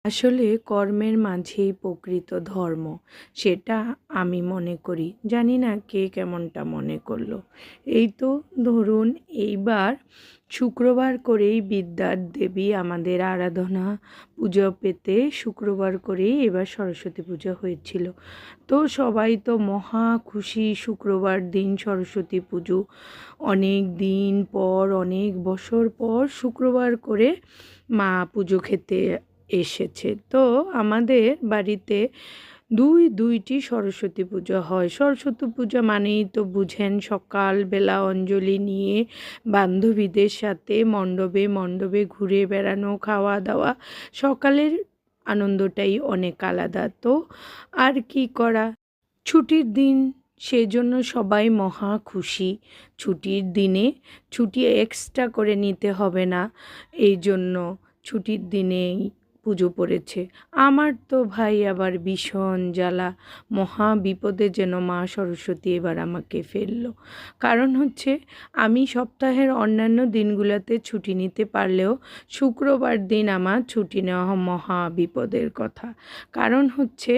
আসলে কর্মের মাঝেই প্রকৃত ধর্ম, সেটা আমি মনে করি। জানি না কে কেমনটা মনে করলো। এই তো ধরুন এইবার শুক্রবার করেই বিদ্যার দেবী আমাদের আরাধনা পুজো পেতে শুক্রবার করেই এবার সরস্বতী পুজো হয়েছিল। তো সবাই তো মহা খুশি, শুক্রবার দিন সরস্বতী পুজো। অনেক দিন পর, অনেক বছর পর শুক্রবার করে মা পুজো খেতে এসেছে। তো আমাদের বাড়িতে দুইটি সরস্বতী পুজো হয়। সরস্বতী পূজা মানেই তো বুঝেন, সকালবেলা অঞ্জলি নিয়ে বান্ধবীদের সাথে মণ্ডপে মণ্ডপে ঘুরে বেড়ানো, খাওয়া দাওয়া, সকালের আনন্দটাই অনেক আলাদা। তো আর কি করা, ছুটির দিন, সেজন্য সবাই মহা খুশি। ছুটির দিনে ছুটি এক্সট্রা করে নিতে হবে না, এই জন্য ছুটির দিনেই পুজো পড়েছে। আমার তো ভাই আবার ভীষণ জ্বালা, মহা বিপদে যেন মা সরস্বতী এবার আমাকে ফেললো। কারণ হচ্ছে, আমি সপ্তাহের অন্যান্য দিনগুলোতে ছুটি নিতে পারলেও শুক্রবার দিন আমার ছুটি নেওয়া মহা বিপদের কথা। কারণ হচ্ছে,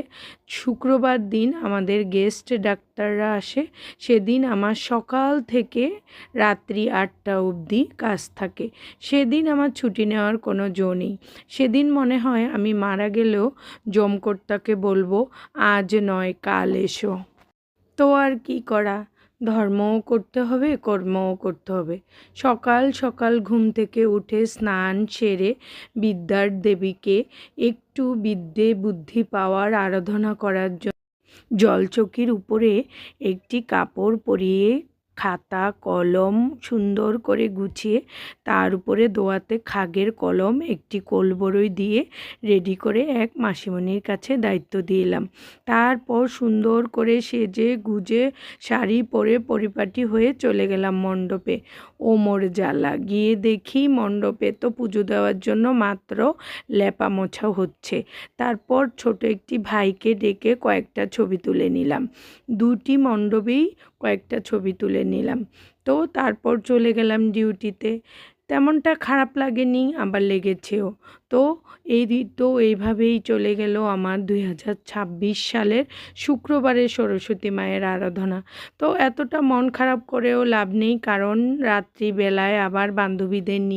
শুক্রবার দিন আমাদের গেস্ট ডাক্তাররা আসে। সেদিন আমার সকাল থেকে রাত্রি 8টা অবধি কাজ থাকে। সেদিন আমার ছুটি নেওয়ার কোনো জো নেই। সেদিন মনে হয় আমি মারা গেলেও যমকর্তাকে বলবো, আজ নয় কাল এসো। তো আর কি করা, ধর্মও করতে হবে, কর্মও করতে হবে। সকাল সকাল ঘুম থেকে উঠে স্নান সেরে বিদ্যার দেবীকে একটু বিদ্যে বুদ্ধি পাওয়ার আরাধনা করার জন্য জলচৌকির উপরে একটি কাপড় পরিয়ে, খাতা কলম সুন্দর করে গুছিয়ে, তার উপরে দোয়াতে খাগের কলম, একটি কোলবরই দিয়ে রেডি করে এক মাসিমণির কাছে দায়িত্ব দিয়ে এলাম। তারপর সুন্দর করে সেজে গুজে শাড়ি পরে পরিপাটি হয়ে চলে গেলাম মণ্ডপে। ওমর জ্বালা, গিয়ে দেখি মণ্ডপে তো পুজো দেওয়ার জন্য মাত্র লেপা মোছা হচ্ছে। তারপর ছোট একটি ভাইকে ডেকে কয়েকটা ছবি তুলে নিলাম। দুটি মণ্ডপেই কয়েকটা ছবি তুলে নিলাম। তো তারপর চলে গেলাম ডিউটিতে। তেমনটা খারাপ লাগেনি, আবার লেগেছেও। তো এইভাবেই চলে গেল আমার 2026 সালের শুক্রবারের সরস্বতী মায়ের আরাধনা। তো এতটা মন খারাপ করেও লাভ নেই, কারণ রাত্রিবেলায় আবার বান্ধবীদের নিয়ে